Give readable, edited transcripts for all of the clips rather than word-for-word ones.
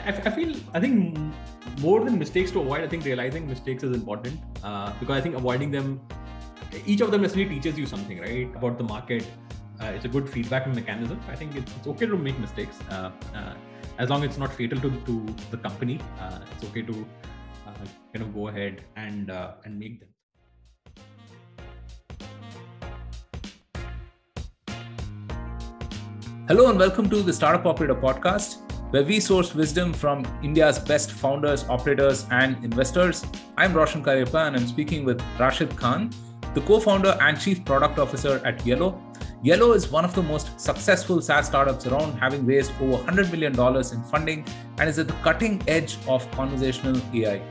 I think more than mistakes to avoid, I think realizing mistakes is important because I think avoiding them, each of them necessarily teaches you something, right? About the market. It's a good feedback mechanism. I think it's okay to make mistakes as long as it's not fatal to the company. It's okay to kind of go ahead and make them. Hello and welcome to the Startup Operator Podcast, where we source wisdom from India's best founders, operators, and investors. I'm Roshan Cariappa and I'm speaking with Rashid Khan, the co-founder and chief product officer at Yellow. Yellow is one of the most successful SaaS startups around, having raised over $100 million in funding and is at the cutting edge of conversational AI.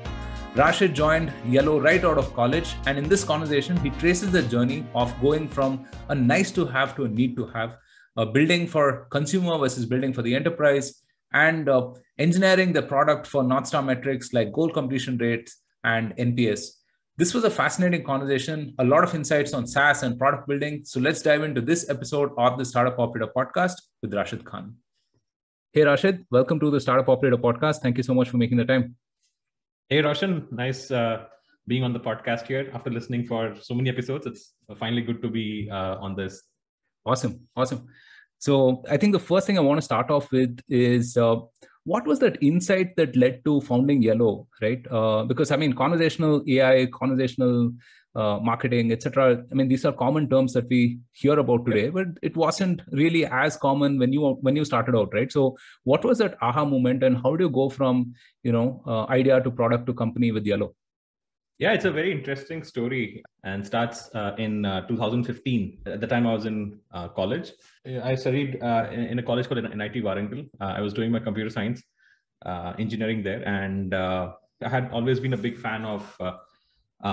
Rashid joined Yellow right out of college, and in this conversation, he traces the journey of going from a nice to have to a need to have, building for consumer versus building for the enterprise, and engineering the product for North Star metrics like goal completion rates and NPS. This was a fascinating conversation, a lot of insights on SaaS and product building. So let's dive into this episode of the Startup Operator Podcast with Rashid Khan. Hey, Rashid, welcome to the Startup Operator Podcast. Thank you so much for making the time. Hey, Roshan, nice being on the podcast here. After listening for so many episodes, it's finally good to be on this. Awesome. So I think the first thing I want to start off with is what was that insight that led to founding Yellow, right? Because I mean, conversational AI, conversational marketing, etc. I mean, these are common terms that we hear about today, but it wasn't really as common when you started out, right? So what was that aha moment, and how do you go from idea to product to company with Yellow? Yeah, it's a very interesting story and starts in 2015. At the time I was in college. I studied in a college called NIT Warangal. I was doing my computer science engineering there. And I had always been a big fan of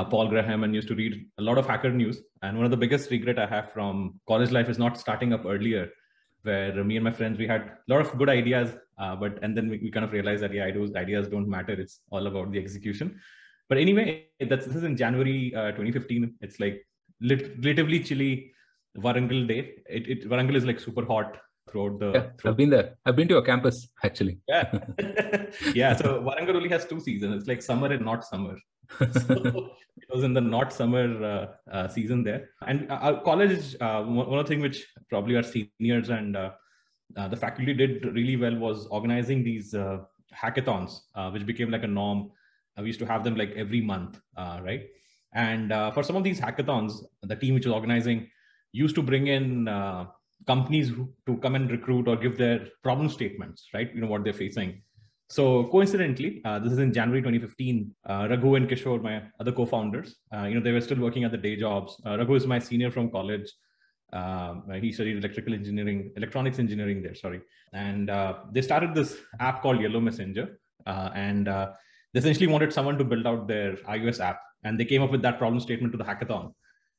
Paul Graham and used to read a lot of hacker news. And one of the biggest regret I have from college life is not starting up earlier, where me and my friends, we had a lot of good ideas, and then we kind of realized that, those ideas don't matter. It's all about the execution. But anyway, this is in January 2015. It's like relatively chilly Warangal day. Warangal is like super hot throughout the. Yeah, I've been there. I've been to your campus actually. Yeah, yeah. So Warangal only has two seasons. It's like summer and not summer. So it was in the not summer season there. And our college, one of the things which probably our seniors and the faculty did really well was organizing these hackathons, which became like a norm. We used to have them like every month, right? And for some of these hackathons, the team which was organizing used to bring in companies to come and recruit or give their problem statements, right? What they're facing. So coincidentally, this is in January 2015, Raghu and Kishore, my other co-founders, they were still working at the day jobs. Raghu is my senior from college. He studied electronics engineering there, sorry. And they started this app called Yellow Messenger. They essentially wanted someone to build out their iOS app, and they came up with that problem statement to the hackathon.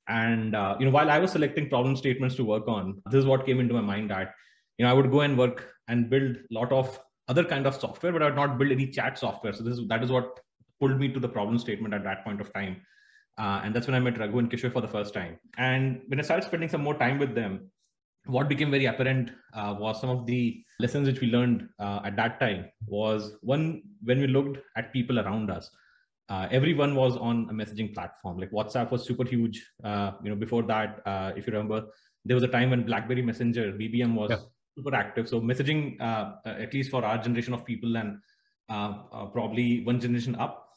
And while I was selecting problem statements to work on, this is what came into my mind that I would go and work and build a lot of other kind of software, but I would not build any chat software. So that is what pulled me to the problem statement at that point of time. And that's when I met Raghu and Kishore for the first time. And when I started spending some more time with them, what became very apparent was some of the lessons which we learned at that time was one, when we looked at people around us, everyone was on a messaging platform. Like WhatsApp was super huge. Before that, if you remember, there was a time when BlackBerry Messenger, BBM was super active. So messaging, at least for our generation of people and probably one generation up,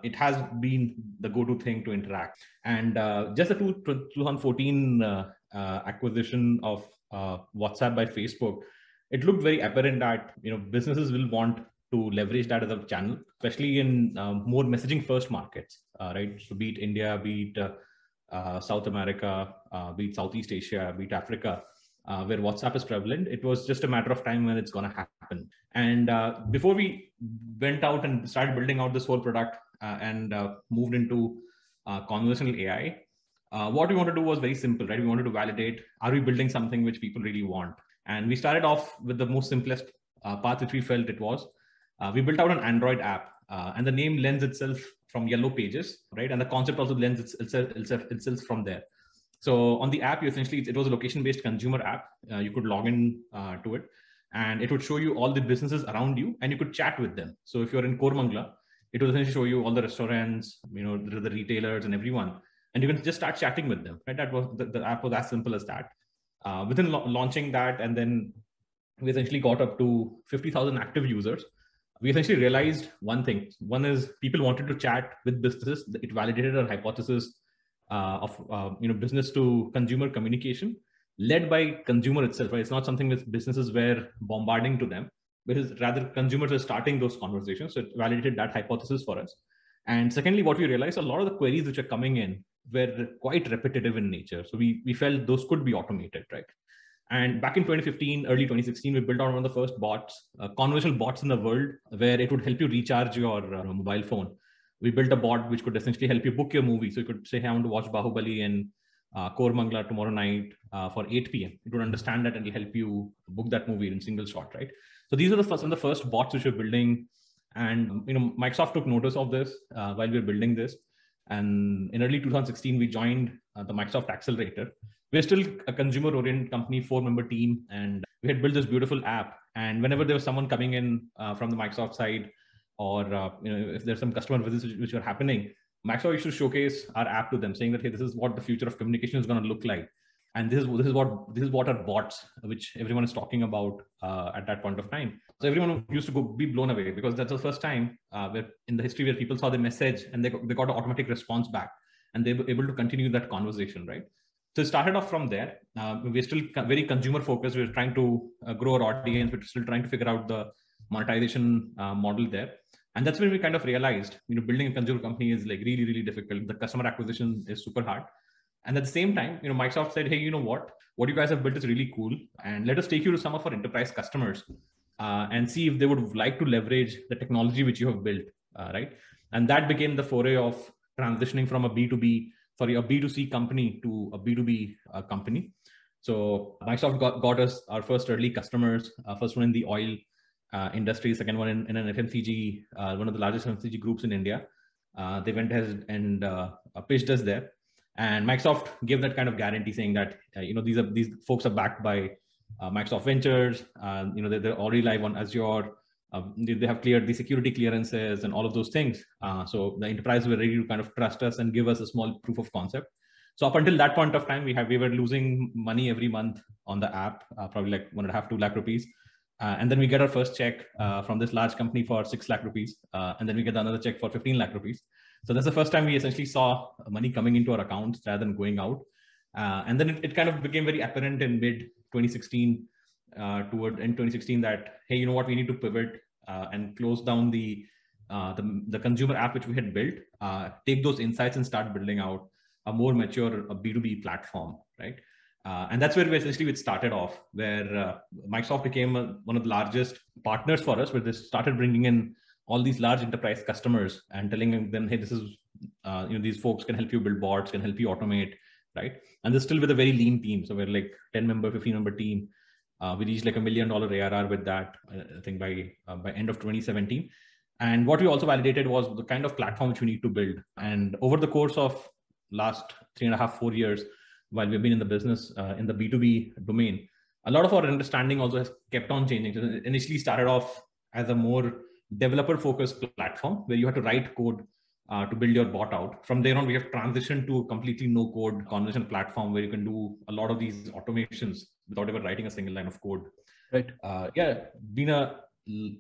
it has been the go-to thing to interact. And just the 2014 acquisition of WhatsApp by Facebook, it looked very apparent that businesses will want to leverage that as a channel, especially in more messaging first markets, right? So be it India, be it South America, be it Southeast Asia, be it Africa, where WhatsApp is prevalent. It was just a matter of time when it's going to happen. And before we went out and started building out this whole product and moved into conversational AI, what we wanted to do was very simple, right? We wanted to validate, are we building something which people really want? And we started off with the most simplest path which we felt it was. We built out an Android app, and the name lends itself from Yellow Pages, right? And the concept also lends itself from there. So on the app, it was a location-based consumer app. You could log in to it. and it would show you all the businesses around you, and you could chat with them. So if you're in Koramangala, it will essentially show you all the restaurants, the retailers and everyone, and you can just start chatting with them, right? That was the app was as simple as that. Within launching that, and then we essentially got up to 50,000 active users. We essentially realized one thing. One is people wanted to chat with businesses. It validated our hypothesis of business to consumer communication led by consumer itself. Right? It's not something that businesses were bombarding to them, but it's rather consumers are starting those conversations. So it validated that hypothesis for us. And secondly, what we realized, a lot of the queries which are coming in were quite repetitive in nature. So we felt those could be automated, right? And back in 2015, early 2016, we built out one of the first bots, conversational bots in the world, where it would help you recharge your mobile phone. We built a bot which could essentially help you book your movie. So you could say, hey, I want to watch Bahubali in Koramangala tomorrow night for 8 p.m. It would understand that and it'll help you book that movie in single shot, right? So these are the first bots which we're building. And Microsoft took notice of this while we were building this. And in early 2016, we joined the Microsoft Accelerator. We're still a consumer-oriented company, 4-member team, and we had built this beautiful app. And whenever there was someone coming in from the Microsoft side, or if there's some customer visits which were happening, Microsoft used to showcase our app to them, saying that, hey, this is what the future of communication is going to look like, and this is what are bots, which everyone is talking about at that point of time. So everyone used to be blown away, because that's the first time in the history where people saw the message and they got an automatic response back, and they were able to continue that conversation, right? So it started off from there. We're still very consumer focused. We're trying to grow our audience. We're still trying to figure out the monetization model there. And that's when we kind of realized, building a consumer company is like really, really difficult. The customer acquisition is super hard. And at the same time, Microsoft said, hey, you know what you guys have built is really cool. And let us take you to some of our enterprise customers and see if they would like to leverage the technology which you have built, right? And that became the foray of transitioning from a B2C company to a B2B company. So Microsoft got us our first early customers, first one in the oil industry, second one in an FMCG, one of the largest FMCG groups in India. They went ahead and pitched us there. And Microsoft gave that kind of guarantee, saying that, these folks are backed by Microsoft Ventures. They're already live on Azure. They have cleared the security clearances and all of those things. So the enterprise were ready to kind of trust us and give us a small proof of concept. So up until that point of time, we were losing money every month on the app, probably like 1.5-2 lakh rupees. And then we get our first check from this large company for 6 lakh rupees. And then we get another check for 15 lakh rupees. So that's the first time we essentially saw money coming into our accounts rather than going out. And then it kind of became very apparent in mid 2016 toward end 2016 that, hey, you know what, we need to pivot and close down the consumer app which we had built, take those insights and start building out a more mature B2B platform, right? And that's where we started off, where Microsoft became one of the largest partners for us, where they started bringing in all these large enterprise customers and telling them, hey, this is, these folks can help you build bots, can help you automate, right? And they're still with a very lean team. So we're like 10-member, 15-member team. We reached like $1 million ARR with that, I think by end of 2017. And what we also validated was the kind of platform which we need to build. And over the course of last 3.5-4 years, while we've been in the business, in the B2B domain, a lot of our understanding also has kept on changing. So it initially started off as a more developer-focused platform where you had to write code to build your bot out. From there on, we have transitioned to a completely no-code conversational platform where you can do a lot of these automations without ever writing a single line of code. Right. Been a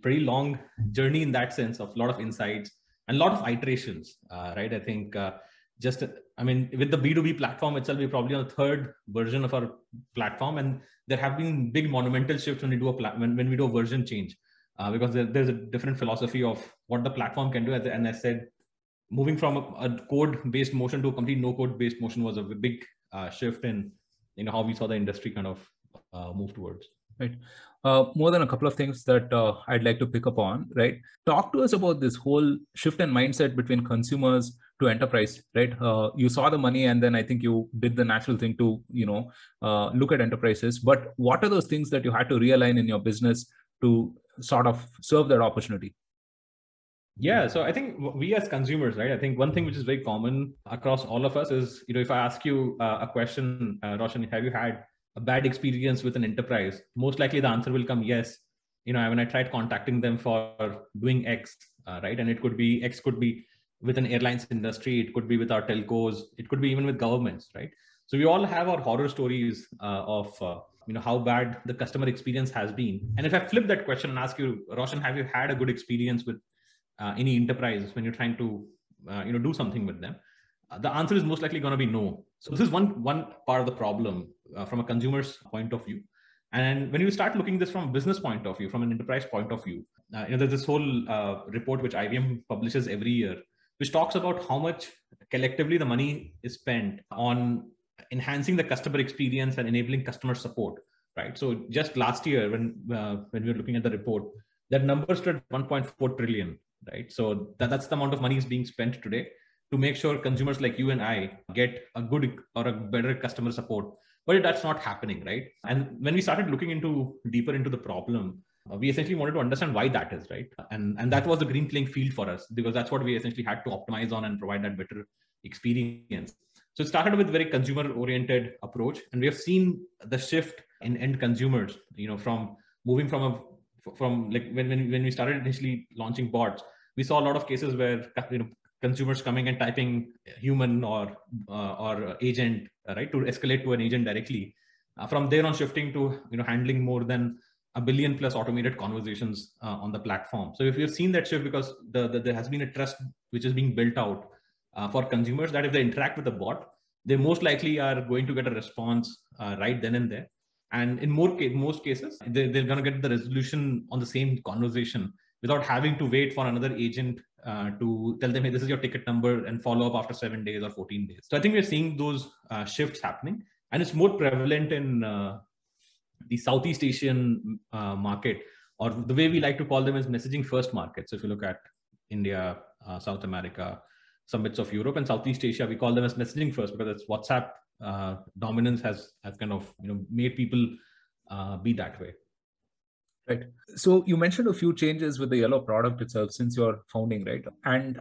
pretty long journey in that sense, of a lot of insights and a lot of iterations, right? I think with the B2B platform itself, we're probably on the third version of our platform, and there have been big monumental shifts when we do when we do a version change, because there's a different philosophy of what the platform can do. And I said, moving from a code-based motion to a complete no-code-based motion was a big shift in how we saw the industry kind of move towards. Right. More than a couple of things that I'd like to pick up on, right? Talk to us about this whole shift in mindset between consumers to enterprise, right? You saw the money, and then I think you did the natural thing to, look at enterprises. But what are those things that you had to realign in your business to sort of serve that opportunity? Yeah, so I think we as consumers, right? I think one thing which is very common across all of us is, if I ask you a question, Roshan, have you had a bad experience with an enterprise? Most likely the answer will come yes. when I tried contacting them for doing X, right? And X could be with an airlines industry, it could be with our telcos, it could be even with governments, right? So we all have our horror stories of how bad the customer experience has been. And if I flip that question and ask you, Roshan, have you had a good experience with any enterprise when you're trying to do something with them? The answer is most likely going to be no. So this is one part of the problem from a consumer's point of view. And when you start looking this from a business point of view, from an enterprise point of view, there's this whole report which IBM publishes every year, which talks about how much collectively the money is spent on enhancing the customer experience and enabling customer support, right? So just last year, when we were looking at the report, that number stood at 1.4 trillion, right? So that's the amount of money is being spent today to make sure consumers like you and I get a good or a better customer support. But that's not happening, right? And when we started looking deeper into the problem, we essentially wanted to understand why that is, right? And that was the green playing field for us, because that's what we essentially had to optimize on and provide that better experience. So it started with a very consumer oriented approach, and we have seen the shift in end consumers, from moving from like when we started initially launching bots, we saw a lot of cases where consumers coming and typing human or agent, right, to escalate to an agent directly. From there on, shifting to handling more than 1 billion plus automated conversations on the platform. So if you've seen that shift, because there has been a trust which is being built out for consumers, that if they interact with the bot, they most likely are going to get a response right then and there. And in most cases, they're going to get the resolution on the same conversation without having to wait for another agent to tell them, hey, this is your ticket number, and follow up after 7 days or 14 days. So I think we're seeing those shifts happening, and it's more prevalent in the Southeast Asian market, or the way we like to call them is messaging first markets. So if you look at India, South America, some bits of Europe and Southeast Asia, we call them as messaging first because it's WhatsApp dominance has kind of made people be that way. Right. So you mentioned a few changes with the Yellow product itself since your founding, right? And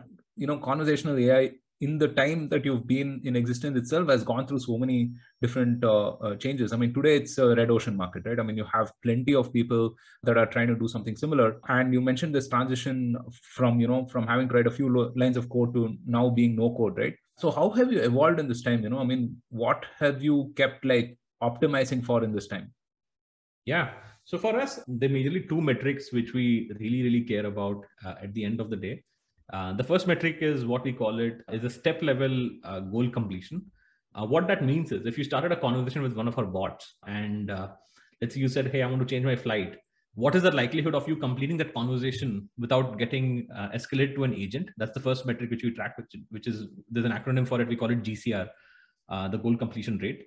conversational AI in the time that you've been in existence itself has gone through so many different changes. I mean, today it's a red ocean market, right? I mean, you have plenty of people that are trying to do something similar. And you mentioned this transition from having to write a few lines of code to now being no code, right? So how have you evolved in this time? I mean, what have you kept like optimizing for in this time? Yeah. So for us, there are majorly two metrics which we really, really care about at the end of the day. The first metric is what we call it is a step level goal completion. What that means is if you started a conversation with one of our bots and let's say you said, hey, I want to change my flight. What is the likelihood of you completing that conversation without getting escalated to an agent? That's the first metric which we track, which is, there's an acronym for it. We call it GCR, the goal completion rate.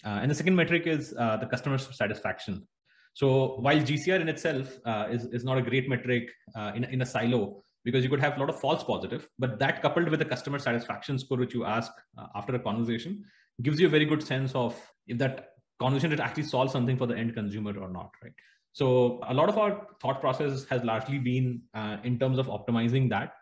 And the second metric is the customer satisfaction. So while GCR in itself is not a great metric in a silo, because you could have a lot of false positive, but that coupled with the customer satisfaction score, which you ask after a conversation, gives you a very good sense of if that conversation did actually solve something for the end consumer or not, right? So a lot of our thought process has largely been in terms of optimizing that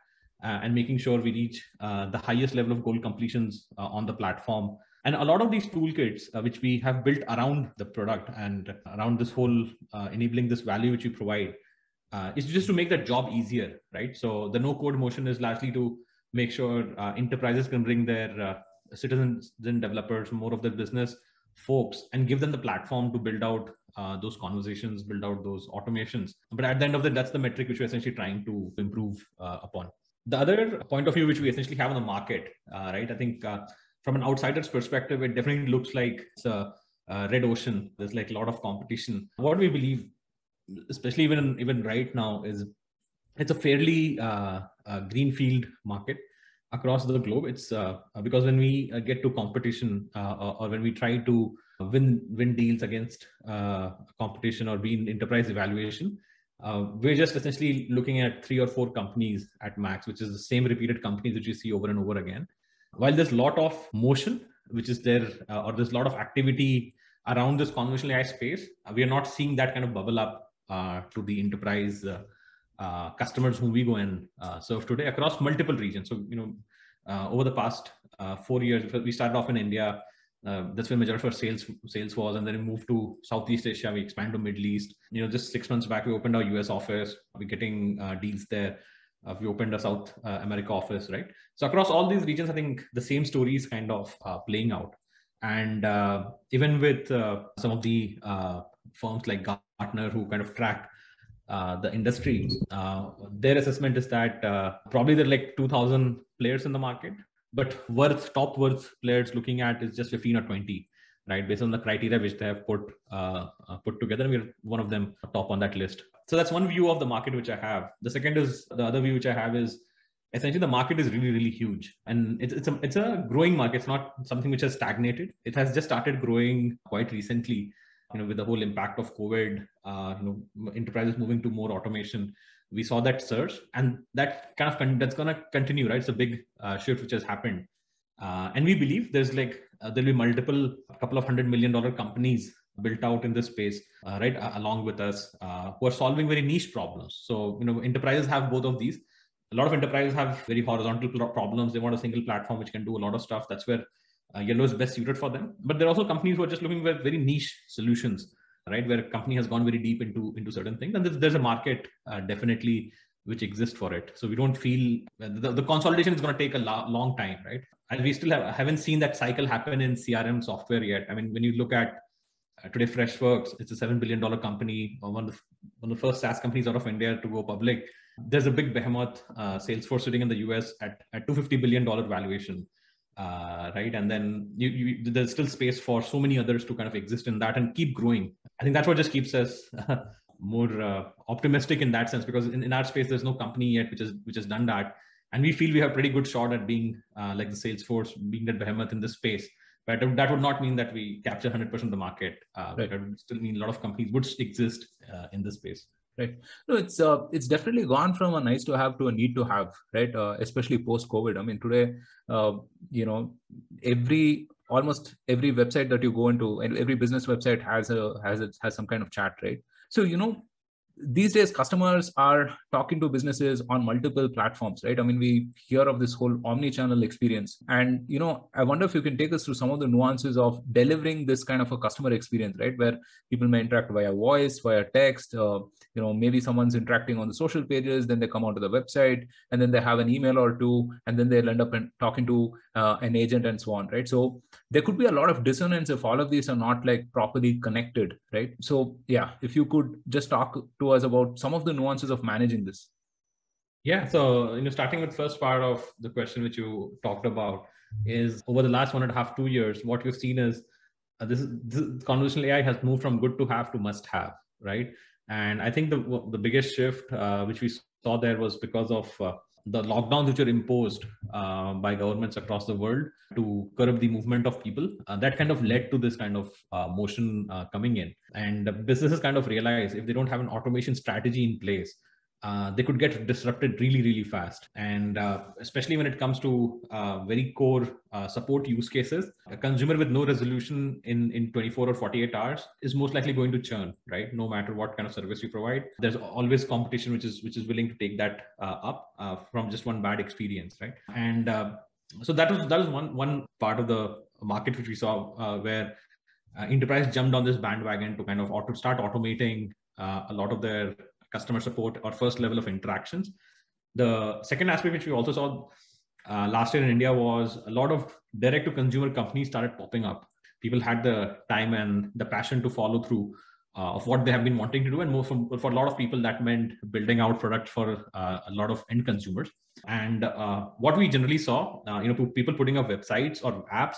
and making sure we reach the highest level of goal completions on the platform. And a lot of these toolkits, which we have built around the product and around this whole enabling this value which we provide, is just to make that job easier, right? So the no-code motion is largely to make sure enterprises can bring their citizens and developers, more of their business folks, and give them the platform to build out those conversations, build out those automations. But at the end of it, that's the metric which we're essentially trying to improve upon. The other point of view which we essentially have on the market, right? I think from an outsider's perspective, it definitely looks like it's a red ocean. There's like a lot of competition. What we believe, especially even right now, is it's a fairly greenfield market across the globe. It's because when we get to competition or when we try to win deals against competition or be in enterprise evaluation, we're just essentially looking at 3 or 4 companies at max, which is the same repeated companies that you see over and over again. While there's a lot of motion, which is there, or there's a lot of activity around this conversational AI space, we are not seeing that kind of bubble up to the enterprise customers whom we go and serve today across multiple regions. So, over the past 4 years, we started off in India. That's where majority of our sales was, and then we moved to Southeast Asia. We expand to Middle East. Just 6 months back, we opened our US office. We're getting deals there. We opened a South America office, right? So across all these regions, I think the same story is kind of playing out. And even with some of the firms like Gartner, who kind of track the industry, their assessment is that probably there are like 2,000 players in the market, but top worth players looking at is just 15 or 20, right? Based on the criteria which they have put together. We're one of them top on that list. So that's one view of the market which I have. The other view which I have is essentially the market is really, really huge, and it's a growing market. It's not something which has stagnated. It has just started growing quite recently, with the whole impact of COVID, enterprises moving to more automation. We saw that surge, and that that's going to continue, right? It's a big shift which has happened. And we believe there'll be multiple couple of $100 million companies built out in this space, right, along with us, who are solving very niche problems. So, enterprises have both of these. A lot of enterprises have very horizontal problems. They want a single platform which can do a lot of stuff. That's where Yellow is best suited for them. But there are also companies who are just looking for very niche solutions, right, where a company has gone very deep into certain things. And there's a market definitely which exists for it. So we don't feel the consolidation is going to take a long time, right? And we still haven't seen that cycle happen in CRM software yet. I mean, when you look at today, Freshworks, it's a $7 billion company, one of the first SaaS companies out of India to go public. There's a big behemoth, Salesforce, sitting in the US at $250 billion valuation, right? And then there's still space for so many others to kind of exist in that and keep growing. I think that's what just keeps us more optimistic in that sense, because in our space, there's no company yet which has done that. And we feel we have a pretty good shot at being like the Salesforce, being that behemoth in this space. But that would not mean that we capture 100% of the market. Right. That would still mean a lot of companies would exist in this space. Right. No, it's definitely gone from a nice to have to a need to have, right? Especially post COVID. I mean, today, almost every website that you go into, and every business website has some kind of chat, right? So these days customers are talking to businesses on multiple platforms, right? I mean, we hear of this whole omni-channel experience, and I wonder if you can take us through some of the nuances of delivering this kind of a customer experience, right, where people may interact via voice, via text, maybe someone's interacting on the social pages, then they come onto the website, and then they have an email or two, and then they'll end up talking to an agent and so on, right? So there could be a lot of dissonance if all of these are not like properly connected, right? So yeah, if you could just talk to us about some of the nuances of managing this. Yeah, so starting with first part of the question which you talked about is, over the last 1.5, 2 years, what we've seen is this conversational AI has moved from good to have to must have, right? And I think the biggest shift which we saw there was because of the lockdowns which were imposed by governments across the world to curb the movement of people. That kind of led to this kind of motion coming in. And businesses kind of realize if they don't have an automation strategy in place, they could get disrupted really, really fast. And especially when it comes to very core support use cases, a consumer with no resolution in 24 or 48 hours is most likely going to churn, right? No matter what kind of service you provide, there's always competition which is willing to take that up from just one bad experience, right? And so that was one part of the market which we saw where enterprise jumped on this bandwagon to kind of start automating a lot of their customer support or first level of interactions. The second aspect which we also saw last year in India was a lot of direct to consumer companies started popping up. People had the time and the passion to follow through of what they have been wanting to do. And for a lot of people, that meant building out product for a lot of end consumers. And what we generally saw, people putting up websites or apps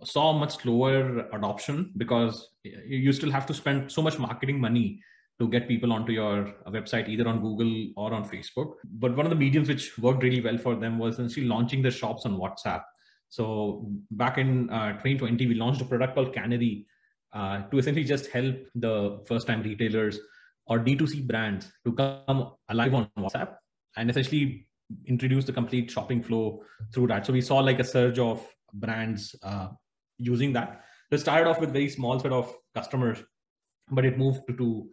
saw much slower adoption, because you still have to spend so much marketing money to get people onto your website, either on Google or on Facebook. But one of the mediums which worked really well for them was essentially launching their shops on WhatsApp. So back in 2020, we launched a product called Canary to essentially just help the first-time retailers or D2C brands to come alive on WhatsApp and essentially introduce the complete shopping flow through that. So we saw like a surge of brands using that. So it started off with very small set of customers, but it moved to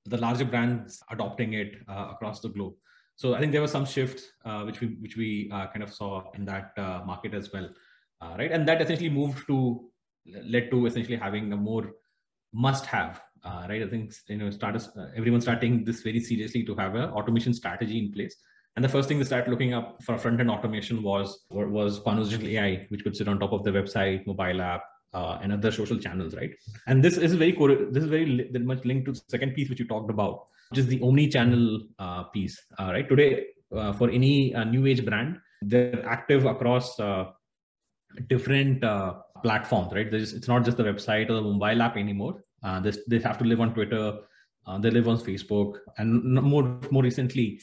the larger brands adopting it across the globe. So I think there was some shifts which we kind of saw in that market as well, right? And that essentially moved to led to essentially having a more must-have, right? I think everyone started taking this very seriously to have an automation strategy in place. And the first thing they started looking up for front-end automation was conversational AI, which could sit on top of the website, mobile app, and other social channels, right? And this is very much linked to the second piece which you talked about, which is the omni-channel piece, right? Today, for any new age brand, they're active across different platforms, right? It's not just the website or the mobile app anymore. They have to live on Twitter, they live on Facebook, and more recently,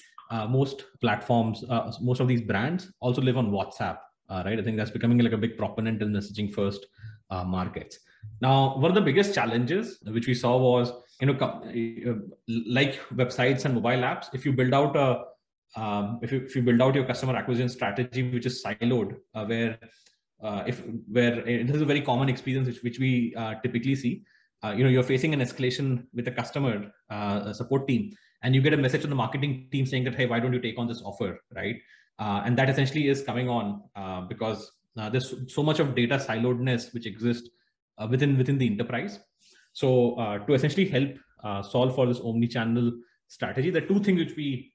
most platforms, most of these brands also live on WhatsApp, right? I think that's becoming like a big proponent in messaging first markets. Now, one of the biggest challenges which we saw was, like websites and mobile apps, if you build out if you build out your customer acquisition strategy, which is siloed, where it is a very common experience which we typically see. You're facing an escalation with a customer support team, and you get a message from the marketing team saying that, hey, why don't you take on this offer, right? And that essentially is coming on because there's so much of data siloedness which exists within the enterprise. So to essentially help solve for this omni-channel strategy, the two things which we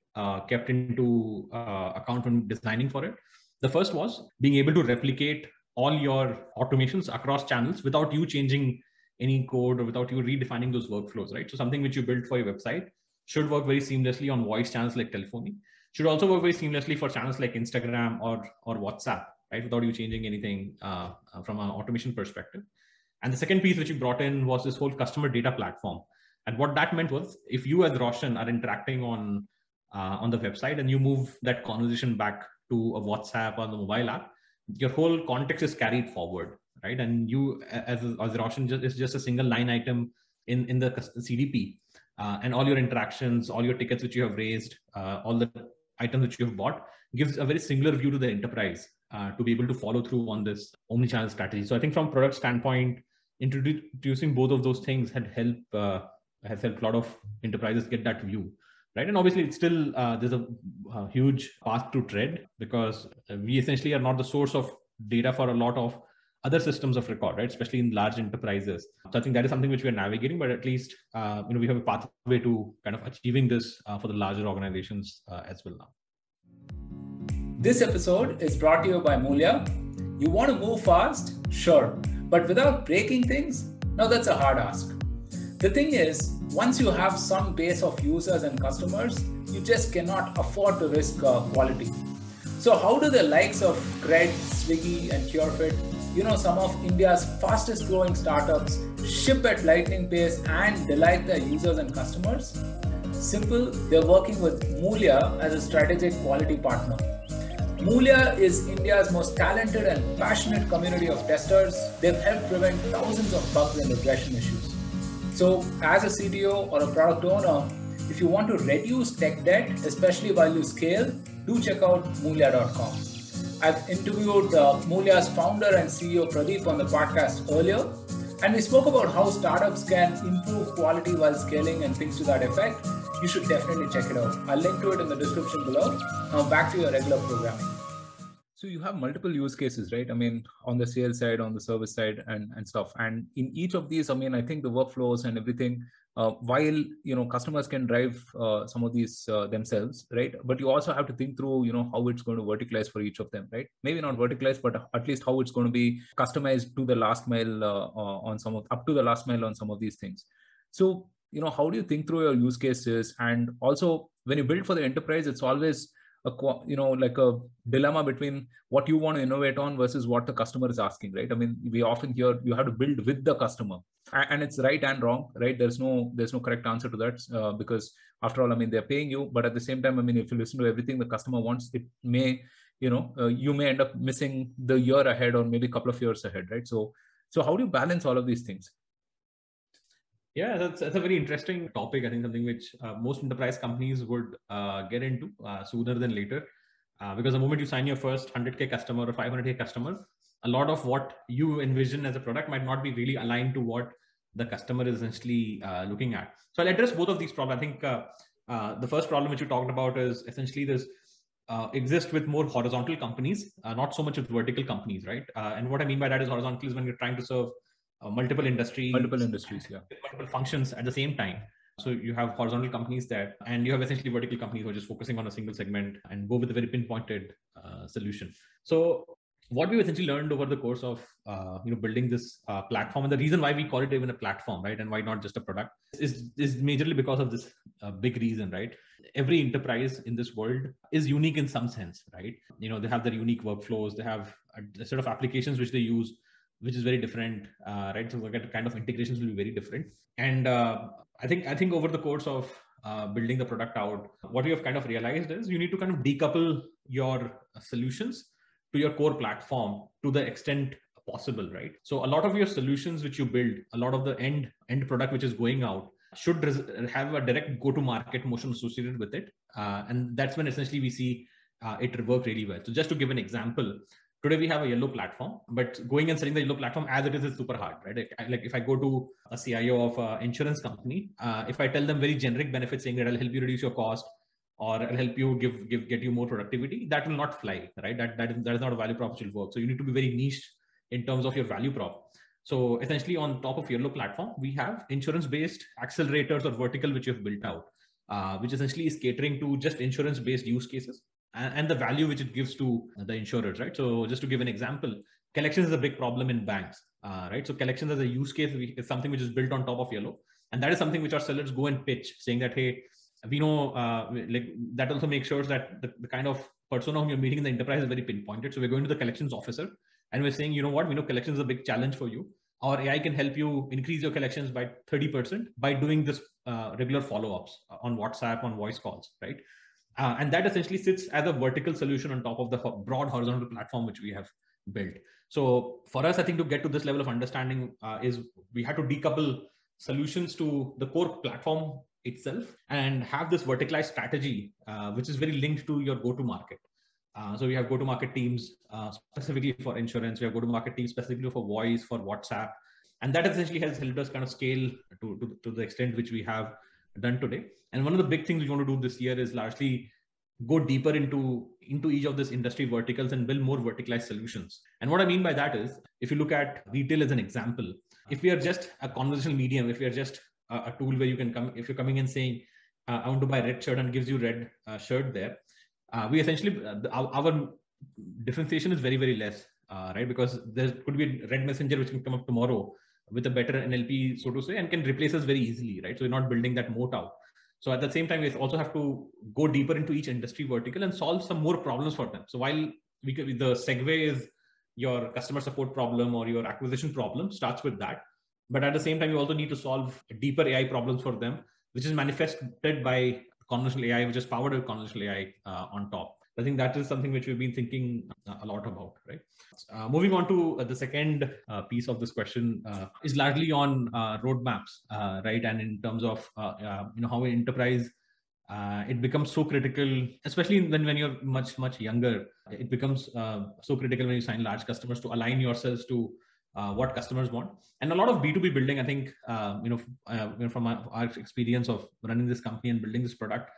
kept into account when designing for it. The first was being able to replicate all your automations across channels without you changing any code or without you redefining those workflows, right? So something which you built for your website should work very seamlessly on voice channels like telephony, should also work very seamlessly for channels like Instagram or WhatsApp, right? Without you changing anything from an automation perspective. And the second piece which we brought in was this whole customer data platform. And what that meant was, if you as Roshan are interacting on the website and you move that conversation back to a WhatsApp or the mobile app, your whole context is carried forward, right? And you as Roshan is just a single line item in the CDP, and all your interactions, all your tickets which you have raised, all the items which you have bought gives a very similar view to the enterprise to be able to follow through on this omni-channel strategy. So I think from product standpoint, introducing both of those things has helped a lot of enterprises get that view, right? And obviously, it's still there's a huge path to tread, because we essentially are not the source of data for a lot of other systems of record, right? Especially in large enterprises. So I think that is something which we are navigating, but at least we have a pathway to kind of achieving this for the larger organizations as well now. This episode is brought to you by Mulya. You want to move fast? Sure. But without breaking things? Now that's a hard ask. The thing is, once you have some base of users and customers, you just cannot afford to risk quality. So how do the likes of Gred, Swiggy and CureFit, some of India's fastest growing startups, ship at lightning pace and delight their users and customers? Simple, they're working with Mulya as a strategic quality partner. Mulya is India's most talented and passionate community of testers. They've helped prevent thousands of bugs and regression issues. So as a CTO or a product owner, if you want to reduce tech debt, especially while you scale, do check out Mulya.com. I've interviewed Mulya's founder and CEO Pradeep on the podcast earlier, and we spoke about how startups can improve quality while scaling and things to that effect. You should definitely check it out. I'll link to it in the description below. Now back to your regular programming. So you have multiple use cases, right? I mean, on the sales side, on the service side and stuff. And in each of these, I mean, I think the workflows and everything, while, customers can drive some of these themselves, right? But you also have to think through, how it's going to verticalize for each of them, right? Maybe not verticalize, but at least how it's going to be customized to the last mile up to the last mile on some of these things. So, how do you think through your use cases? And also when you build for the enterprise, it's always like a dilemma between what you want to innovate on versus what the customer is asking, right? I mean, we often hear you have to build with the customer, and it's right and wrong, right? There's no correct answer to that because after all, I mean, they're paying you, but at the same time, I mean, if you listen to everything the customer wants, it may, you may end up missing the year ahead or maybe a couple of years ahead, right? So how do you balance all of these things? Yeah, that's a very interesting topic. I think something which most enterprise companies would get into sooner than later. Because the moment you sign your first 100K customer or 500K customer, a lot of what you envision as a product might not be really aligned to what the customer is essentially looking at. So I'll address both of these problems. I think the first problem which you talked about is essentially this exist with more horizontal companies, not so much with vertical companies, right? And what I mean by that is horizontal is when you're trying to serve multiple industries, yeah, multiple functions at the same time. So you have horizontal companies there, and you have essentially vertical companies who are just focusing on a single segment and go with a very pinpointed solution. So what we essentially learned over the course of building this platform, and the reason why we call it even a platform, right, and why not just a product, is majorly because of this big reason, right? Every enterprise in this world is unique in some sense, right? They have their unique workflows, they have a set of applications which they use, which is very different, right? So the kind of integrations will be very different. And I think over the course of building the product out, what we have kind of realized is you need to kind of decouple your solutions to your core platform to the extent possible, right? So a lot of your solutions which you build, a lot of the end product which is going out should have a direct go-to-market motion associated with it, and that's when essentially we see it work really well. So just to give an example, today we have a yellow platform, but going and selling the yellow platform as it is super hard, right? Like if I go to a CIO of an insurance company, if I tell them very generic benefits saying that I'll help you reduce your cost, or I'll help you get you more productivity, that will not fly, right? That is not a value prop which will work. So you need to be very niche in terms of your value prop. So essentially on top of Yellow platform, we have insurance-based accelerators or vertical which you've built out, which essentially is catering to just insurance-based use cases and the value which it gives to the insurers, right? So just to give an example, collections is a big problem in banks, right? So collections as a use case is something which is built on top of Yellow. And that is something which our sellers go and pitch, saying that, hey, we know, like that also makes sure that the kind of persona whom you're meeting in the enterprise is very pinpointed. So we're going to the collections officer and we're saying, you know what, we know collections is a big challenge for you. Our AI can help you increase your collections by 30% by doing this regular follow-ups on WhatsApp, on voice calls, right? And that essentially sits as a vertical solution on top of the broad horizontal platform which we have built. So for us, I think to get to this level of understanding is we had to decouple solutions to the core platform itself and have this verticalized strategy, which is very linked to your go-to-market. So we have go-to-market teams specifically for insurance. We have go-to-market teams specifically for voice, for WhatsApp. And that essentially has helped us kind of scale to the extent which we have done today. And one of the big things we want to do this year is largely go deeper into each of these industry verticals and build more verticalized solutions. And what I mean by that is, if you look at retail as an example, if we are just a conversational medium, if we are just a tool where you can come, if you're coming in saying, I want to buy a red shirt and gives you red shirt there, we essentially, our differentiation is very, very less, right? Because there could be a red messenger which can come up tomorrow with a better NLP, so to say, and can replace us very easily, right? So you're not building that moat out. So at the same time, we also have to go deeper into each industry vertical and solve some more problems for them. So while the segue is your customer support problem or your acquisition problem starts with that, but at the same time, you also need to solve deeper AI problems for them, which is manifested by conversational AI, which is powered with conversational AI on top. I think that is something which we've been thinking a lot about, right? Moving on to the second piece of this question is largely on roadmaps, right? And in terms of how an enterprise, it becomes so critical, especially when you're much younger. It becomes so critical when you sign large customers to align yourselves to what customers want. And a lot of B2B building, I think, from our experience of running this company and building this product,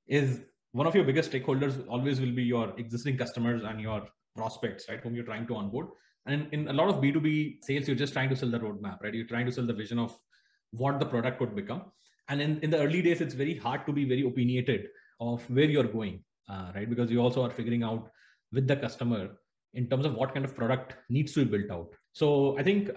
is one of your biggest stakeholders always will be your existing customers and your prospects, right, whom you're trying to onboard. And in a lot of B2B sales, you're just trying to sell the roadmap, right? You're trying to sell the vision of what the product could become. And in the early days, it's very hard to be very opinionated of where you're going, right? Because you also are figuring out with the customer in terms of what kind of product needs to be built out. So I think,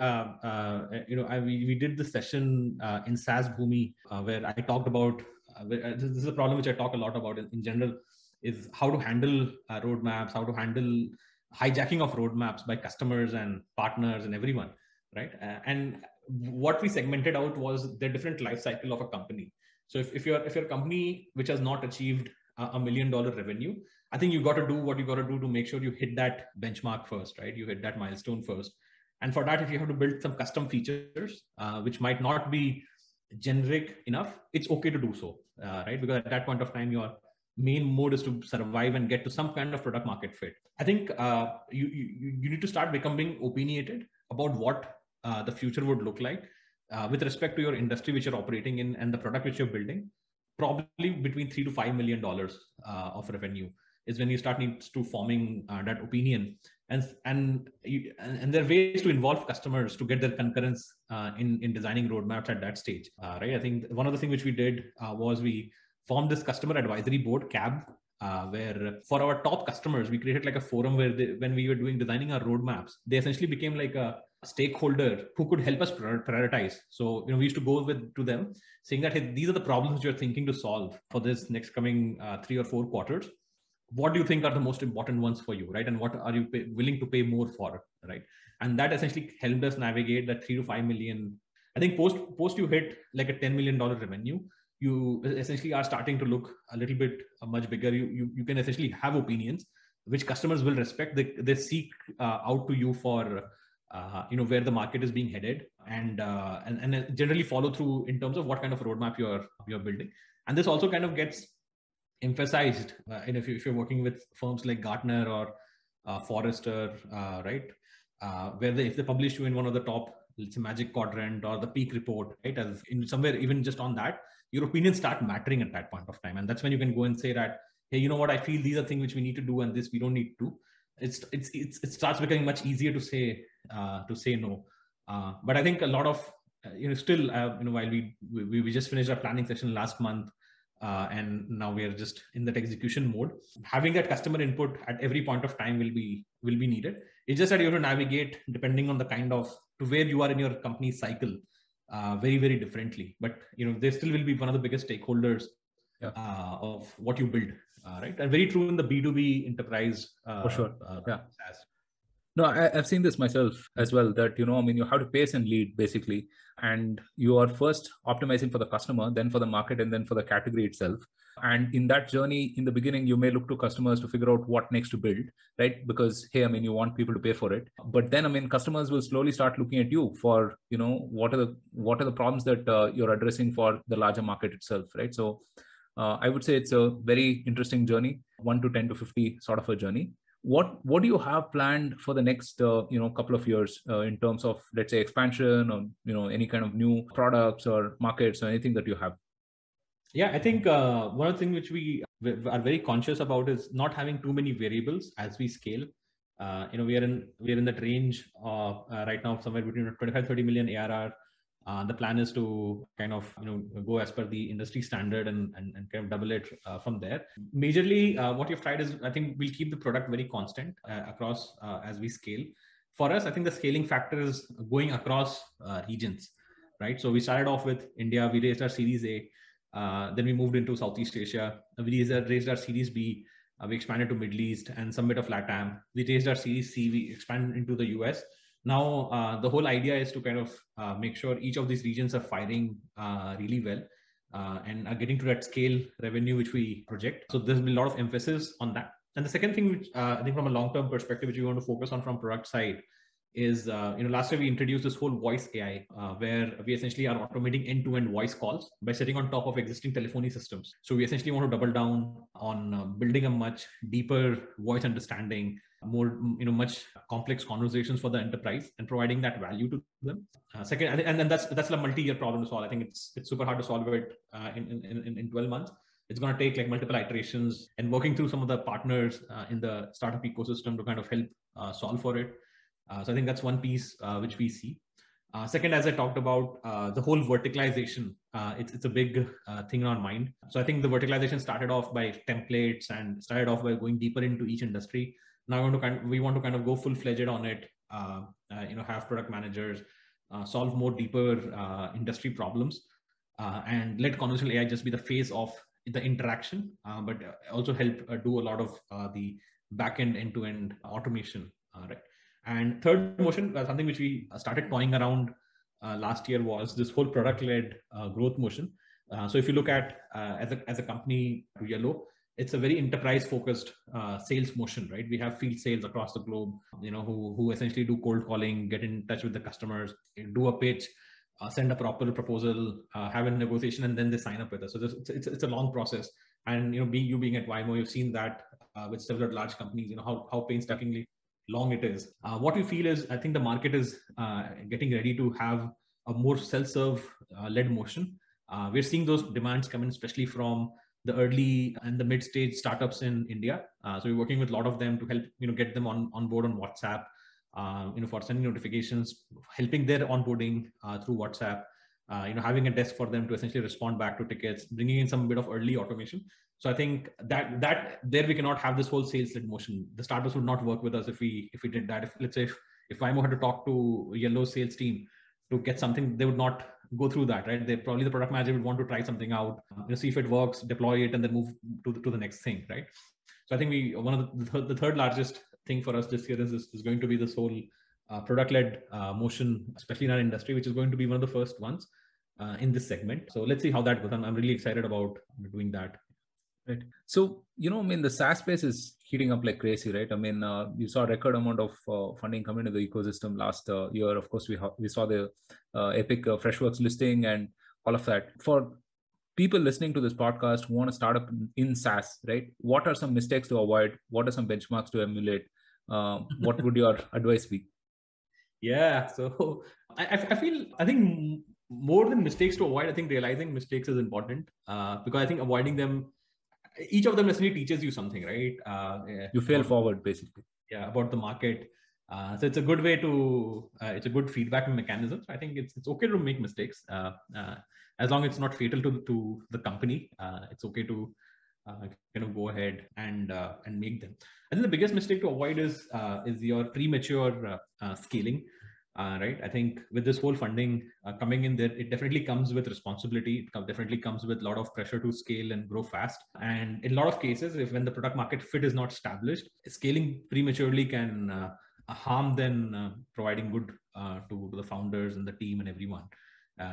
we did this session in SaaS Bhumi where I talked about, this is a problem which I talk a lot about in general, is how to handle roadmaps, how to handle hijacking of roadmaps by customers and partners and everyone, right? And what we segmented out was the different life cycle of a company. So if you're a company which has not achieved $1 million revenue, I think you got to do what you got to do to make sure you hit that benchmark first, right? You hit that milestone first. And for that, if you have to build some custom features, which might not be generic enough, it's okay to do so, right? Because at that point of time, your main mode is to survive and get to some kind of product market fit. I think you need to start becoming opinionated about what the future would look like with respect to your industry which you're operating in and the product which you're building, probably between $3 to $5 million of revenue. is when you start needs to forming that opinion. And there are ways to involve customers to get their concurrence in designing roadmaps at that stage, right? I think one of the things which we did was we formed this customer advisory board, CAB, where for our top customers, we created like a forum where when we were designing our roadmaps, they essentially became like a stakeholder who could help us prioritize. So, we used to go to them saying that, hey, these are the problems you're thinking to solve for this next coming 3 or 4 quarters. What do you think are the most important ones for you, right? And what are you willing to pay more for, right? And that essentially helped us navigate that 3 to 5 million. I think post you hit like a $10 million revenue, you essentially are starting to look a little bit much bigger. You can essentially have opinions which customers will respect. They seek out to you for where the market is being headed, and generally follow through in terms of what kind of roadmap you're building. And this also kind of gets emphasized if you're working with firms like Gartner or Forrester, right, where if they publish you in one of the top, let's say, Magic Quadrant or the Peak Report, right, as in somewhere even just on that, your opinions start mattering at that point of time. And that's when you can go and say that, hey, you know what, I feel these are things which we need to do and this we don't need to. It starts becoming much easier to say no. But I think a lot of still while we just finished our planning session last month, and now we are just in that execution mode. Having that customer input at every point of time will be needed. It's just that you have to navigate depending on the kind of to where you are in your company's cycle, very, very differently. But they still will be one of the biggest stakeholders of what you build, right? And very true in the B2B enterprise. For sure. No, I've seen this myself as well, that, you have to pace and lead basically. And you are first optimizing for the customer, then for the market, and then for the category itself. And in that journey, in the beginning, you may look to customers to figure out what next to build, right? Because, hey, you want people to pay for it. But then, customers will slowly start looking at you for, what are the problems that you're addressing for the larger market itself, right? So I would say it's a very interesting journey, 1 to 10 to 50 sort of a journey. What do you have planned for the next couple of years in terms of, let's say, expansion or any kind of new products or markets or anything that you have? Yeah, I think one of the things which we are very conscious about is not having too many variables as we scale. We are in that range right now, somewhere between 25-30 million ARR. The plan is to kind of go as per the industry standard and kind of double it from there. Majorly, what you've tried is, I think we'll keep the product very constant across as we scale. For us, I think the scaling factor is going across regions, right? So we started off with India. We raised our Series A. Then we moved into Southeast Asia. We raised our Series B. We expanded to Middle East and some bit of LATAM. We raised our Series C. We expanded into the US. Now, the whole idea is to kind of make sure each of these regions are firing really well and are getting to that scale revenue which we project. So there's been a lot of emphasis on that. And the second thing, which I think from a long-term perspective, which we want to focus on from product side, is last year we introduced this whole voice AI, where we essentially are automating end-to-end voice calls by sitting on top of existing telephony systems. So we essentially want to double down on building a much deeper voice understanding, more much complex conversations for the enterprise, and providing that value to them. Second, and then that's a multi-year problem to solve. I think it's super hard to solve it in 12 months. It's going to take like multiple iterations and working through some of the partners in the startup ecosystem to kind of help solve for it. So I think that's one piece which we see. Second, as I talked about, the whole verticalization, it's a big thing in our mind. So I think the verticalization started off by templates and started off by going deeper into each industry. Now we want to kind of go full-fledged on it, have product managers, solve more deeper industry problems, and let conversational AI just be the face of the interaction, but also help do a lot of the back-end end-to-end automation, right? And third motion, something which we started toying around last year, was this whole product-led growth motion. So if you look at as a company, Yellow, it's a very enterprise-focused sales motion, right? We have field sales across the globe, who essentially do cold calling, get in touch with the customers, do a pitch, send a proper proposal, have a negotiation, and then they sign up with us. So it's a long process. And being at Waymo, you've seen that with several large companies, how painstakingly long it is. What we feel is, I think the market is getting ready to have a more self-serve led motion. We're seeing those demands come in, especially from the early and the mid-stage startups in India. So we're working with a lot of them to help, get them on board on WhatsApp, for sending notifications, helping their onboarding through WhatsApp, having a desk for them to essentially respond back to tickets, bringing in some bit of early automation. So I think that there we cannot have this whole sales-led motion. The startups would not work with us if we did that. Let's say if IMO had to talk to Yellow sales team to get something, they would not go through that, right? The product manager would want to try something out, see if it works, deploy it, and then move to the next thing, right? So I think one of the third largest thing for us this year is going to be this whole product-led motion, especially in our industry, which is going to be one of the first ones in this segment. So let's see how that goes. I'm really excited about doing that. Right. So, the SaaS space is heating up like crazy, right? You saw a record amount of funding come into the ecosystem last year. Of course, we saw the Epic Freshworks listing and all of that. For people listening to this podcast who want to start up in SaaS, right? What are some mistakes to avoid? What are some benchmarks to emulate? What would your advice be? Yeah. So I think more than mistakes to avoid, I think realizing mistakes is important because I think avoiding them, each of them necessarily teaches you something, right? You fail forward, basically. Yeah, about the market. So it's a good way to, it's a good feedback mechanism. So I think it's okay to make mistakes as long as it's not fatal to the company. It's okay to go ahead and make them. I think the biggest mistake to avoid is your premature scaling. Right. I think with this whole funding coming in there, it definitely comes with responsibility. It definitely comes with a lot of pressure to scale and grow fast. And in a lot of cases, when the product market fit is not established, scaling prematurely can harm then providing good to the founders and the team and everyone.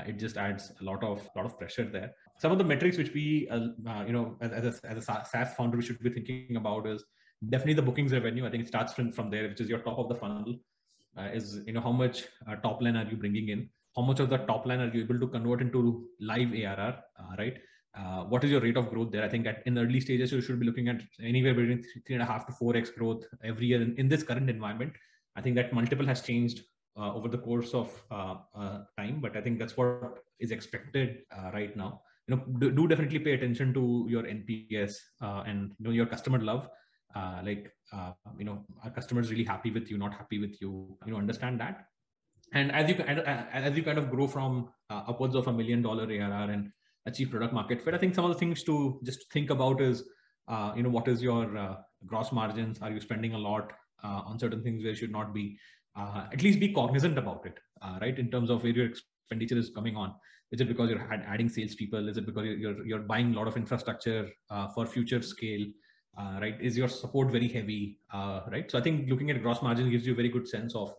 It just adds a lot of pressure there. Some of the metrics which we, as a SaaS founder, we should be thinking about is definitely the bookings revenue. I think it starts from there, which is your top of the funnel. Is how much top line are you bringing in? How much of the top line are you able to convert into live ARR? Right? What is your rate of growth there? I think in the early stages you should be looking at anywhere between 3.5 to 4x growth every year in this current environment. I think that multiple has changed over the course of time, but I think that's what is expected right now. Do definitely pay attention to your NPS and your customer love. Are customers really happy with you, not happy with you? Understand that. And as you kind of grow from upwards of $1 million ARR and achieve product market fit, I think some of the things to just think about is, what is your gross margins? Are you spending a lot on certain things where you should not be? At least be cognizant about it, right? In terms of where your expenditure is coming on. Is it because you're adding salespeople? Is it because you're buying a lot of infrastructure for future scale? Right? Is your support very heavy? Right? So I think looking at gross margin gives you a very good sense of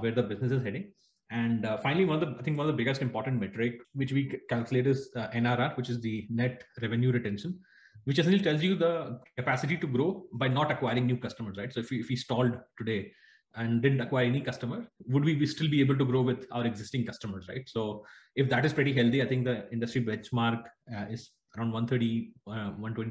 where the business is heading. And finally, one of the biggest important metric which we calculate is NRR, which is the net revenue retention, which essentially tells you the capacity to grow by not acquiring new customers. Right? So if we stalled today and didn't acquire any customer, would we still be able to grow with our existing customers? Right? So if that is pretty healthy, I think the industry benchmark is around 120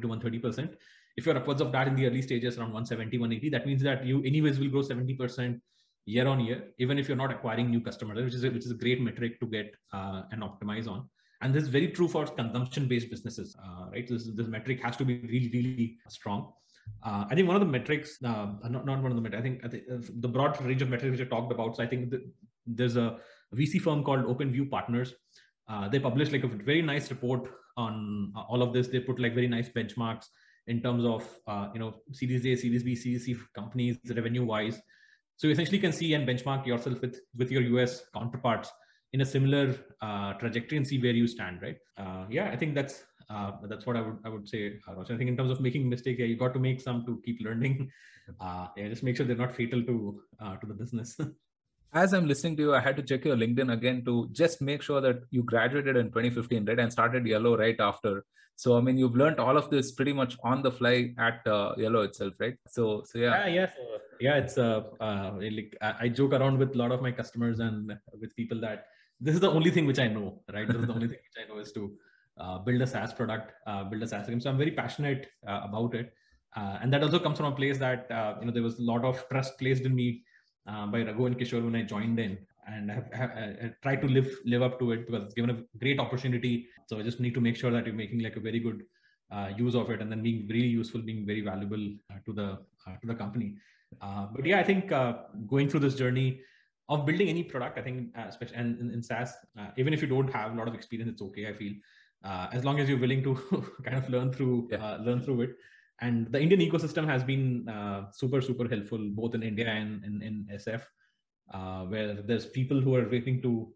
to 130%. If you're upwards of that in the early stages, around 170, 180, that means that you anyways will grow 70% year on year, even if you're not acquiring new customers, which is a great metric to get and optimize on. And this is very true for consumption-based businesses, right? This metric has to be really, really strong. I think one of the metrics, not one of the metrics, I think the broad range of metrics which I talked about. So I think there's a VC firm called OpenView Partners. They published like a very nice report on all of this. They put like very nice benchmarks in terms of Series A, Series B, Series C companies revenue wise. So you essentially can see and benchmark yourself with your US counterparts in a similar trajectory and see where you stand, right? I think that's what I would say, Roshan. I think in terms of making mistakes, you got to make some to keep learning. Just make sure they're not fatal to the business. As I'm listening to you, I had to check your LinkedIn again to just make sure that you graduated in 2015, right? And started Yellow right after. So, you've learned all of this pretty much on the fly at Yellow itself, right? So yeah. It's like I joke around with a lot of my customers and with people that this is the only thing which I know, right? This is the only thing which I know is to build a SaaS product, build a SaaS game. So I'm very passionate about it. And that also comes from a place that, there was a lot of trust placed in me by Raghu and Kishore when I joined in, and I tried to live up to it because it's given a great opportunity. So I just need to make sure that you're making like a very good use of it, and then being really useful, being very valuable to the company. But yeah, I think going through this journey of building any product, I think, especially in SaaS, even if you don't have a lot of experience, it's okay. I feel as long as you're willing to kind of learn through it. And the Indian ecosystem has been super helpful, both in India and in SF, where there's people who are waiting to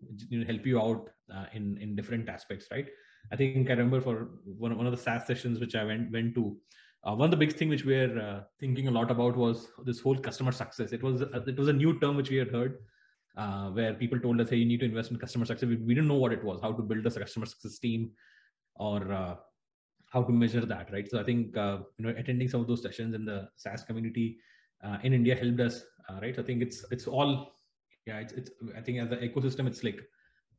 help you out in different aspects, right? I think I remember for one of the SaaS sessions which I went to, one of the big thing which we were thinking a lot about was this whole customer success. It was a new term which we had heard, where people told us, hey, you need to invest in customer success. We didn't know what it was, how to build a customer success team, or how to measure that, right? So I think attending some of those sessions in the SaaS community in India helped us, right? So I think it's all, it's I think as the ecosystem, it's like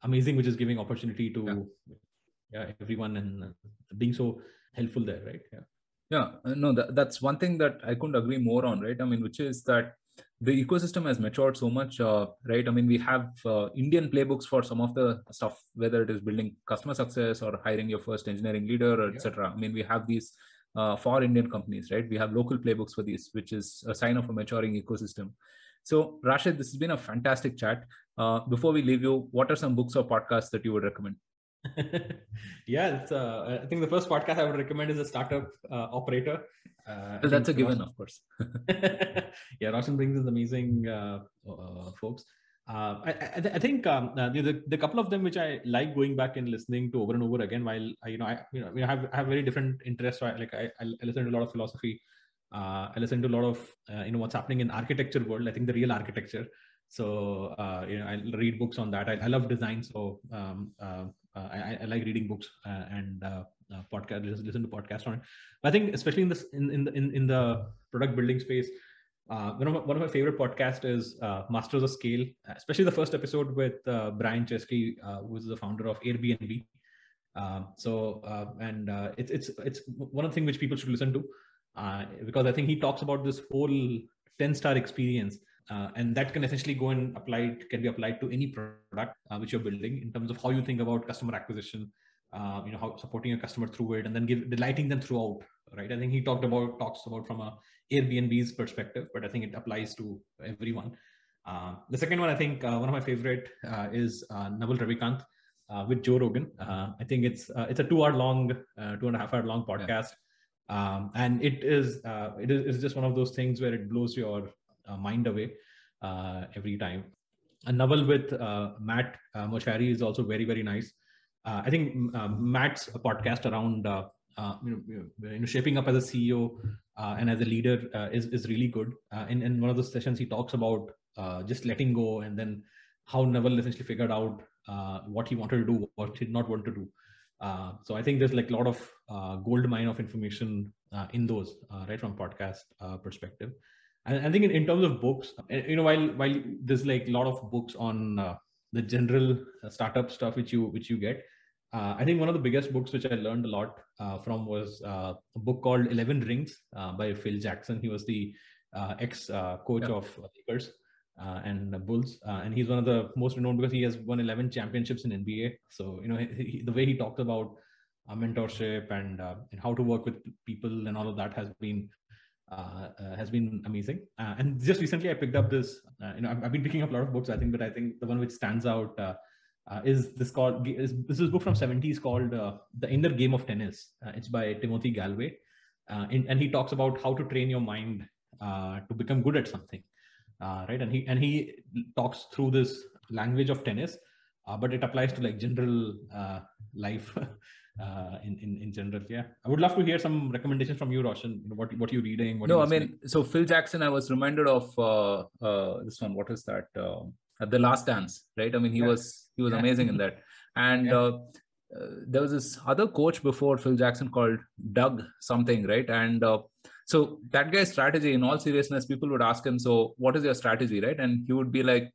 amazing, which is giving opportunity to everyone, and being so helpful there, right? No, that's one thing that I couldn't agree more on, right? I mean, which is that the ecosystem has matured so much, right? I mean, we have Indian playbooks for some of the stuff, whether it is building customer success or hiring your first engineering leader, or etc. I mean, we have these for Indian companies, right? We have local playbooks for these, which is a sign of a maturing ecosystem. So, Rashid, this has been a fantastic chat. Before we leave you, what are some books or podcasts that you would recommend? It's I think the first podcast I would recommend is a startup operator. That's a given, of course. Roshan brings in amazing folks. I think the couple of them which I like going back and listening to over and over again, while I have very different interests. So I listen to a lot of philosophy. I listen to a lot of what's happening in architecture world. I think the real architecture. So I read books on that. I love design, so I like reading books and podcast. Listen to podcasts on it. But I think especially in the product building space, one of my favorite podcasts is Masters of Scale, especially the first episode with Brian Chesky, who is the founder of Airbnb. It's one of the things which people should listen to, because I think he talks about this whole 10-star experience. And that can essentially go and can be applied to any product which you're building, in terms of how you think about customer acquisition, how supporting your customer through it, and then delighting them throughout, right? I think he talks about from a Airbnb's perspective, but I think it applies to everyone. The second one, I think one of my favorite is Naval Ravikant with Joe Rogan. I think it's a 2.5 hour long podcast. And it is just one of those things where it blows your mind away every time. A novel with Matt Mochary is also very, very nice. I think Matt's podcast around shaping up as a CEO and as a leader is really good. In one of those sessions, he talks about just letting go, and then how Naval essentially figured out what he wanted to do, what he did not want to do. So I think there's like a lot of gold mine of information in those, right, from podcast perspective. And I think in terms of books, while there's like a lot of books on the general startup stuff which you get, I think one of the biggest books which I learned a lot from was a book called 11 Rings by Phil Jackson. He was the ex coach of Lakers and Bulls, and he's one of the most renowned because he has won 11 championships in NBA. So the way he talked about mentorship and how to work with people and all of that has been amazing. And just recently I picked up this, I've been picking up a lot of books, I think, but I think the one which stands out is this book from 70s called The Inner Game of Tennis. It's by Timothy Galway. And he talks about how to train your mind to become good at something. Right. And he talks through this language of tennis, but it applies to like general life in general. Yeah, I would love to hear some recommendations from you, Roshan. What you're reading? So Phil Jackson, I was reminded of this one. What is that? The Last Dance, right? I mean, he was amazing in that. And there was this other coach before Phil Jackson called Doug something, right? And so that guy's strategy, in all seriousness, people would ask him, so what is your strategy, right? And he would be like,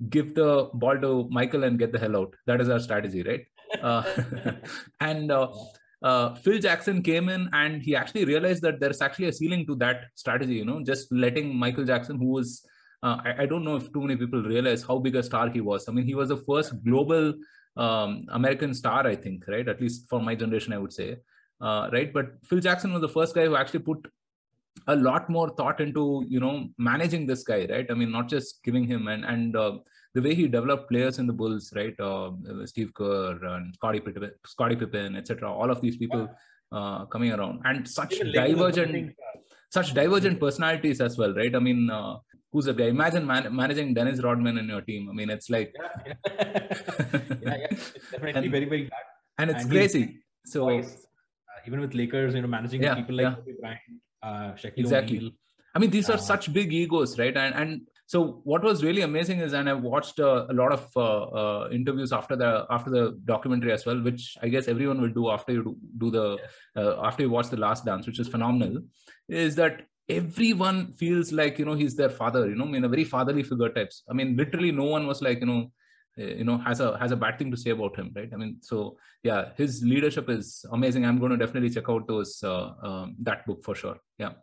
give the ball to Michael and get the hell out. That is our strategy, right? And Phil Jackson came in and he actually realized that there's actually a ceiling to that strategy, just letting Michael Jackson, who was, I don't know if too many people realize how big a star he was. I mean, he was the first global American star, I think, right? At least for my generation, I would say. right? But Phil Jackson was the first guy who actually put a lot more thought into, managing this guy, right? I mean, not just giving him and the way he developed players in the Bulls, right? Steve Kerr and Scottie Pippen, etc. All of these people coming around, and such divergent personalities as well, right? I mean, who's the guy? Imagine managing Dennis Rodman in your team. I mean, it's like, it's definitely very, very bad, and it's crazy. So even with Lakers, managing people like Kobe Bryant. Exactly. O'Neal. I mean, these are such big egos, right? And so what was really amazing is, and I watched a lot of interviews after the documentary as well, which I guess everyone will do after you after you watch The Last Dance, which is phenomenal, is that everyone feels like, he's their father, I mean, a very fatherly figure types. I mean, literally no one was like, has a bad thing to say about him, right? I mean, so yeah, his leadership is amazing. I'm going to definitely check out that book for sure. Yeah.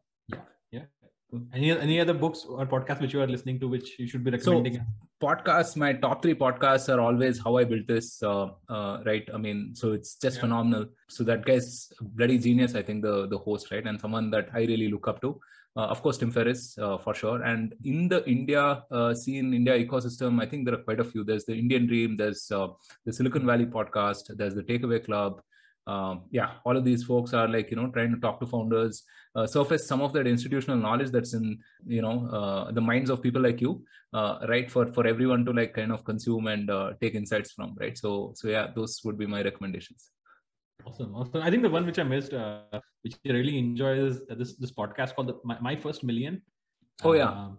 Any other books or podcasts which you are listening to, which you should be recommending? So podcasts, my top 3 podcasts are always How I Built This, right? I mean, so it's just phenomenal. So that guy's bloody genius, I think, the host, right? And someone that I really look up to. Of course, Tim Ferriss, for sure. And in the India scene, India ecosystem, I think there are quite a few. There's the Indian Dream, there's the Silicon Valley podcast, there's the Takeaway Club. All of these folks are like, trying to talk to founders, surface some of that institutional knowledge that's in, the minds of people like you, right? For everyone to like kind of consume and take insights from, right? So yeah, those would be my recommendations. Awesome. I think the one which I missed, which I really enjoy, is this podcast called My First Million. Oh yeah.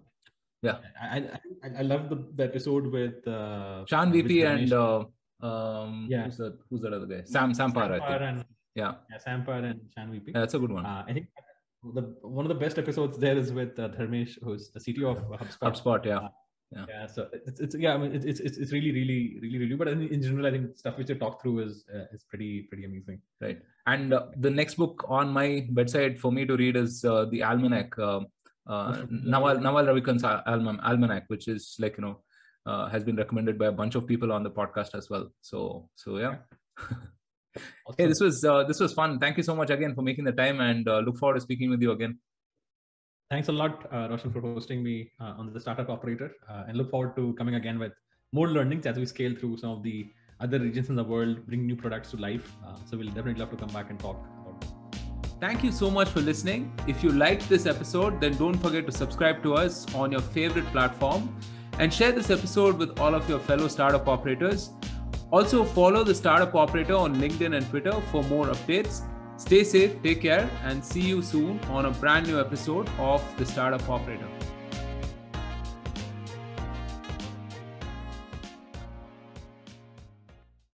I love the episode with Sean VP and who's that other guy? Sam Parr, I think. Sam Parr and Sean VP. That's a good one. I think one of the best episodes there is with Dharmesh, who's the CTO of HubSpot. So it's I mean, it's really, really, really, really. But in general, I think stuff which you talk through is pretty amazing. Right. And the next book on my bedside for me to read is the Almanac, Naval Ravikant's Almanac, which is like, has been recommended by a bunch of people on the podcast as well. So yeah. Awesome. Hey, this was fun. Thank you so much again for making the time, and look forward to speaking with you again. Thanks a lot, Roshan, for hosting me on the Startup Operator, and look forward to coming again with more learnings as we scale through some of the other regions in the world, bring new products to life. So we'll definitely love to come back and talk about it. Thank you so much for listening. If you liked this episode, then don't forget to subscribe to us on your favorite platform and share this episode with all of your fellow startup operators. Also, follow the Startup Operator on LinkedIn and Twitter for more updates. Stay safe, take care, and see you soon on a brand new episode of the Startup Operator.